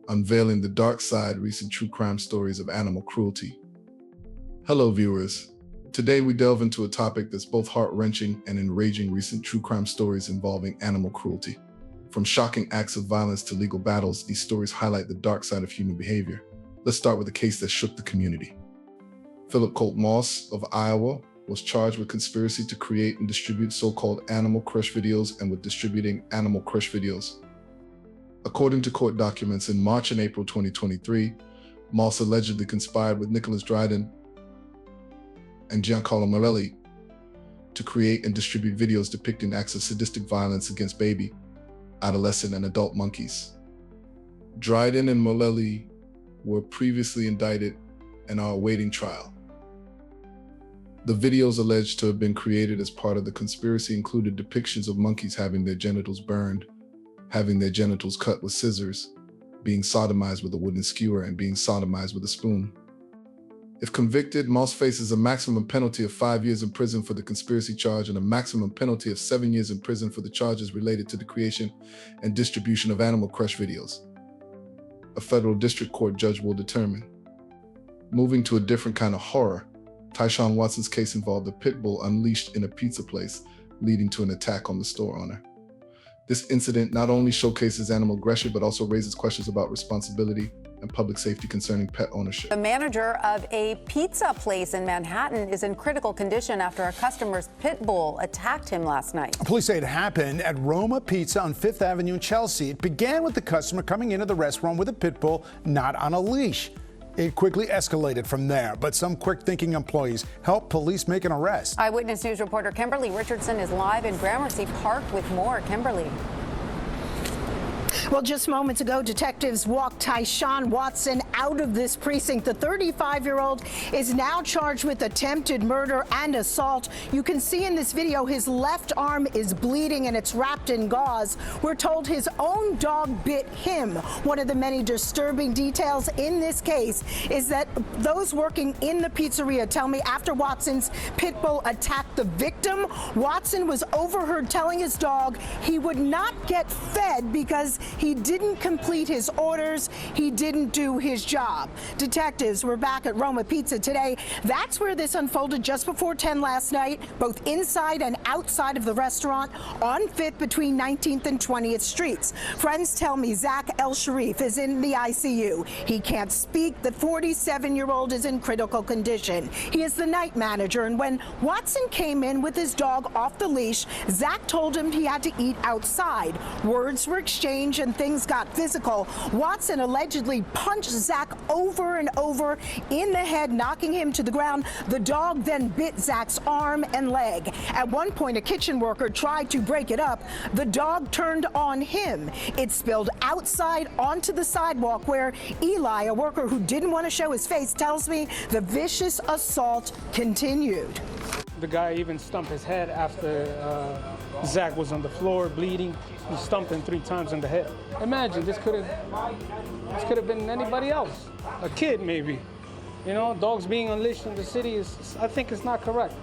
Unveiling the dark side, recent true crime stories of animal cruelty. Hello, viewers. Today we delve into a topic that's both heart-wrenching and enraging: recent true crime stories involving animal cruelty. From shocking acts of violence to legal battles, these stories highlight the dark side of human behavior. Let's start with a case that shook the community. Philip Colt Moss of Iowa was charged with conspiracy to create and distribute so-called animal crush videos and with distributing animal crush videos. According to court documents, in March and April 2023, Moss allegedly conspired with Nicholas Dryden and Giancarlo Morelli to create and distribute videos depicting acts of sadistic violence against baby, adolescent, and adult monkeys. Dryden and Morelli were previously indicted and are awaiting trial. The videos alleged to have been created as part of the conspiracy included depictions of monkeys having their genitals burned, having their genitals cut with scissors, being sodomized with a wooden skewer, and being sodomized with a spoon. If convicted, Moss faces a maximum penalty of 5 years in prison for the conspiracy charge and a maximum penalty of 7 years in prison for the charges related to the creation and distribution of animal crush videos. A federal district court judge will determine. Moving to a different kind of horror, Tyshawn Watson's case involved a pit bull unleashed in a pizza place, leading to an attack on the store owner. This incident not only showcases animal aggression, but also raises questions about responsibility and public safety concerning pet ownership. The manager of a pizza place in Manhattan is in critical condition after a customer's pit bull attacked him last night. Police say it happened at Roma Pizza on 5th Avenue in Chelsea. It began with the customer coming into the restaurant with a pit bull not on a leash. It quickly escalated from there, but some quick-thinking employees helped police make an arrest. Eyewitness News reporter Kimberly Richardson is live in Gramercy Park with more. Kimberly. Well, just moments ago, detectives walked Tyshawn Watson out of this precinct. The 35-year-old is now charged with attempted murder and assault. You can see in this video his left arm is bleeding and it's wrapped in gauze. We're told his own dog bit him. One of the many disturbing details in this case is that those working in the pizzeria tell me after Watson's pit bull attacked the victim, Watson was overheard telling his dog he would not get fed because he didn't complete his orders. He didn't do his job. Detectives were back at Roma Pizza today. That's where this unfolded just before 10 last night, both inside and outside of the restaurant on 5th between 19th and 20th Streets. Friends tell me Zach El Sharif is in the ICU. He can't speak. The 47-year-old is in critical condition. He is the night manager, and when Watson came in with his dog off the leash, Zach told him he had to eat outside. Words were exchanged and things got physical. Watson allegedly punched Zach over and over in the head, knocking him to the ground. The dog then bit Zach's arm and leg. At one point, a kitchen worker tried to break it up. The dog turned on him. It spilled outside onto the sidewalk where Eli, a worker who didn't want to show his face, tells me the vicious assault continued. The guy even stumped his head after Zach was on the floor bleeding. He stumped him 3 times in the head. Imagine, this could have been anybody else, a kid maybe. You know, dogs being unleashed in the city I think it's not correct.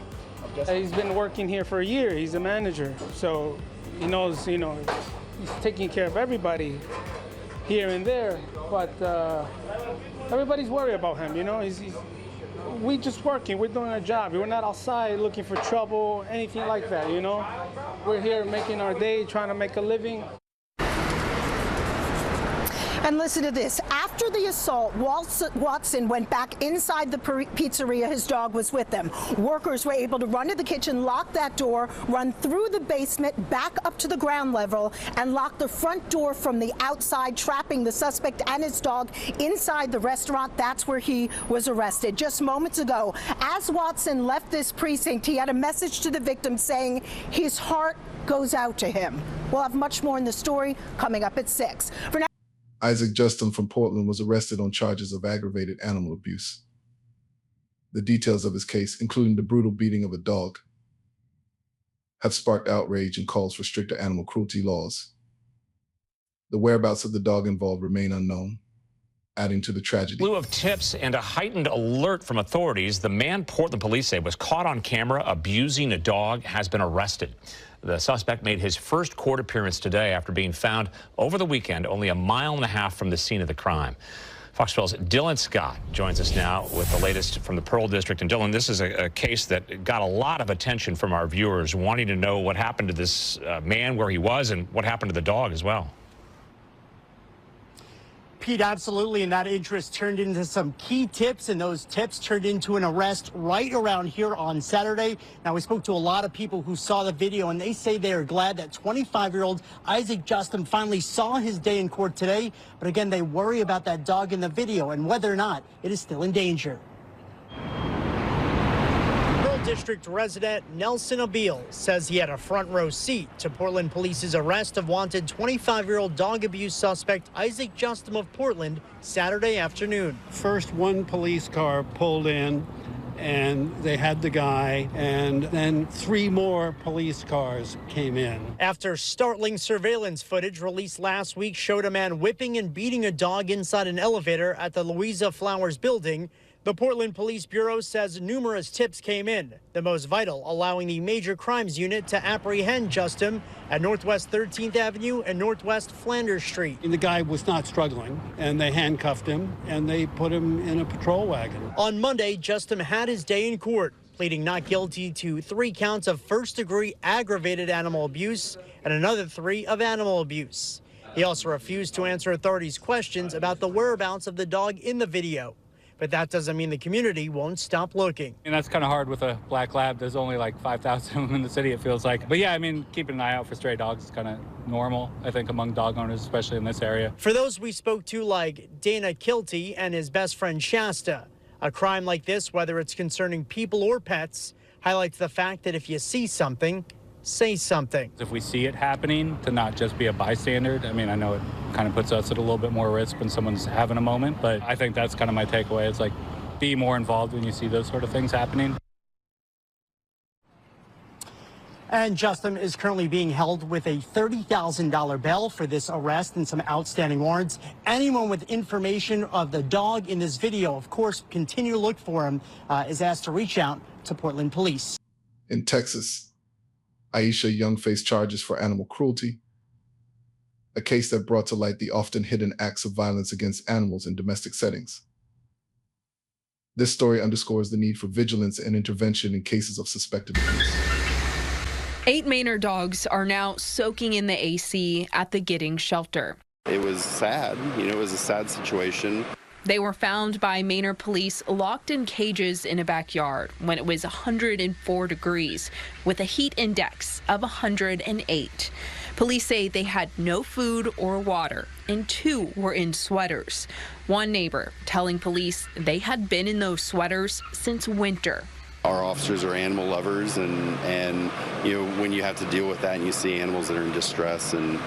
He's been working here for a year. He's a manager, so he knows, he's taking care of everybody here and there. But everybody's worried about him. We just working, we're doing our job. We're not outside looking for trouble, anything like that, We're here making our day, trying to make a living. And listen to this. After the assault, Watson went back inside the pizzeria. His dog was with them. Workers were able to run to the kitchen, lock that door, run through the basement, back up to the ground level, and lock the front door from the outside, trapping the suspect and his dog inside the restaurant. That's where he was arrested. Just moments ago, as Watson left this precinct, he had a message to the victim saying his heart goes out to him. We'll have much more in the story coming up at 6. For now, Isaac Justin from Portland was arrested on charges of aggravated animal abuse. The details of his case, including the brutal beating of a dog, have sparked outrage and calls for stricter animal cruelty laws. The whereabouts of the dog involved remain unknown. adding to the tragedy. In lieu of tips and a heightened alert from authorities, the man Portland police say was caught on camera abusing a dog has been arrested. The suspect made his first court appearance today after being found over the weekend only a mile and a half from the scene of the crime. Fox 12's Dylan Scott joins us now with the latest from the Pearl District. And Dylan, this is a case that got a lot of attention from our viewers, wanting to know what happened to this man, where he was, and what happened to the dog as well. Pete, absolutely, and that interest turned into some key tips, and those tips turned into an arrest right around here on Saturday. Now, we spoke to a lot of people who saw the video, and they say they are glad that 25-year-old Isaac Justin finally saw his day in court today. But again, they worry about that dog in the video and whether or not it is still in danger. District resident Nelson Abil says he had a front row seat to Portland Police's arrest of wanted 25-year-old dog abuse suspect Isaac Justin of Portland Saturday afternoon. First, one police car pulled in and they had the guy, and then 3 more police cars came in. After startling surveillance footage released last week showed a man whipping and beating a dog inside an elevator at the Louisa Flowers building, the Portland Police Bureau says numerous tips came in, the most vital allowing the Major Crimes Unit to apprehend Justin at Northwest 13th Avenue and Northwest Flanders Street. The guy was not struggling, and they handcuffed him, and they put him in a patrol wagon. On Monday, Justin had his day in court, pleading not guilty to 3 counts of first-degree aggravated animal abuse and another 3 of animal abuse. He also refused to answer authorities' questions about the whereabouts of the dog in the video. But that doesn't mean the community won't stop looking. And that's kind of hard with a black lab. There's only like 5,000 of them in the city, it feels like. But yeah, I mean, keeping an eye out for stray dogs is kind of normal, I think, among dog owners, especially in this area. For those we spoke to, like Dana Cruelty and his best friend Shasta, a crime like this, whether it's concerning people or pets, highlights the fact that if you see something, say something. If we see it happening, to not just be a bystander. I mean, I know it kind of puts us at a little bit more risk when someone's having a moment, but I think that's kind of my takeaway. It's like, be more involved when you see those sort of things happening. And Justin is currently being held with a $30,000 bail for this arrest and some outstanding warrants. Anyone with information of the dog in this video, of course, continue to look for him, is asked to reach out to Portland Police. In Texas, Aisha Young faced charges for animal cruelty, a case that brought to light the often hidden acts of violence against animals in domestic settings. This story underscores the need for vigilance and intervention in cases of suspected abuse. 8 Maynard dogs are now soaking in the AC at the Giddings shelter. It was sad. It was a sad situation. They were found by Maynard police locked in cages in a backyard when it was 104 degrees with a heat index of 108. Police say they had no food or water, and 2 were in sweaters. One neighbor telling police they had been in those sweaters since winter. Our officers are animal lovers, and when you have to deal with that and you see animals that are in distress, and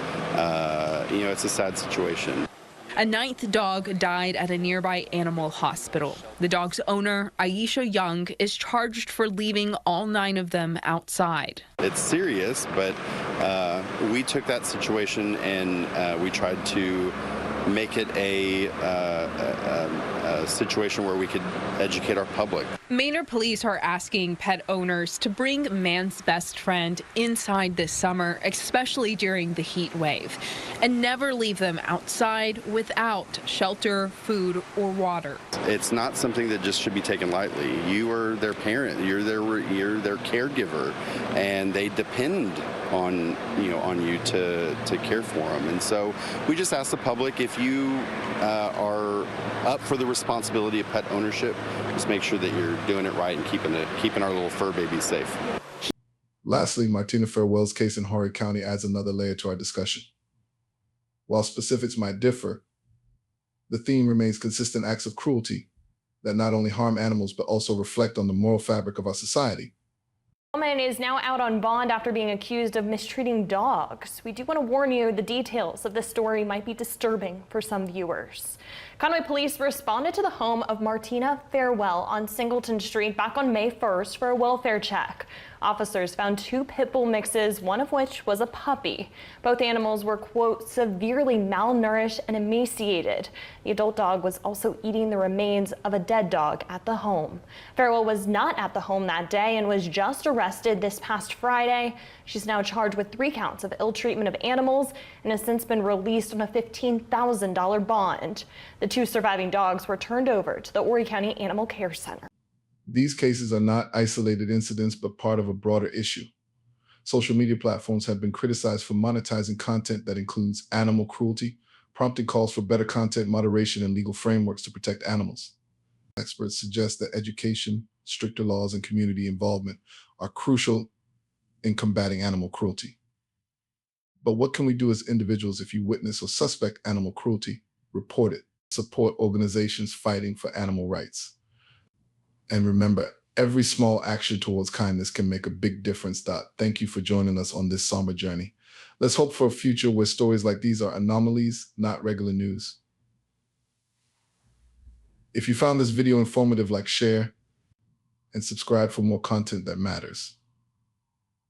it's a sad situation. A 9th dog died at a nearby animal hospital. The dog's owner, Aisha Young, is charged for leaving all 9 of them outside. It's serious, but we took that situation and we tried to make it a situation where we could educate our public. Maynard police are asking pet owners to bring man's best friend inside this summer, especially during the heat wave, and never leave them outside without shelter, food, or water. It's not something that just should be taken lightly. You are their parent, you're their caregiver, and they depend on you to care for them. And so we just ask the public, if you are up for the responsibility of pet ownership, just make sure that you're doing it right and keeping our little fur babies safe. Lastly, Martina Farwell's case in Horry County adds another layer to our discussion. While specifics might differ, the theme remains consistent acts of cruelty that not only harm animals but also reflect on the moral fabric of our society. A woman is now out on bond after being accused of mistreating dogs. We do want to warn you, the details of this story might be disturbing for some viewers. Conway police responded to the home of Martina Farwell on Singleton Street back on May 1st for a welfare check. Officers found 2 pit bull mixes, one of which was a puppy. Both animals were, quote, severely malnourished and emaciated. The adult dog was also eating the remains of a dead dog at the home. Farrell was not at the home that day and was just arrested this past Friday. She's now charged with 3 counts of ill treatment of animals and has since been released on a $15,000 bond. The 2 surviving dogs were turned over to the Horry County Animal Care Center. These cases are not isolated incidents, but part of a broader issue. Social media platforms have been criticized for monetizing content that includes animal cruelty, prompting calls for better content moderation and legal frameworks to protect animals. Experts suggest that education, stricter laws, and community involvement are crucial in combating animal cruelty. But what can we do as individuals if you witness or suspect animal cruelty? Report it. Support organizations fighting for animal rights. And remember, every small action towards kindness can make a big difference. Thank you for joining us on this somber journey. Let's hope for a future where stories like these are anomalies, not regular news. If you found this video informative, share, and subscribe for more content that matters.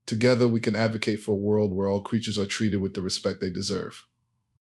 Together, we can advocate for a world where all creatures are treated with the respect they deserve.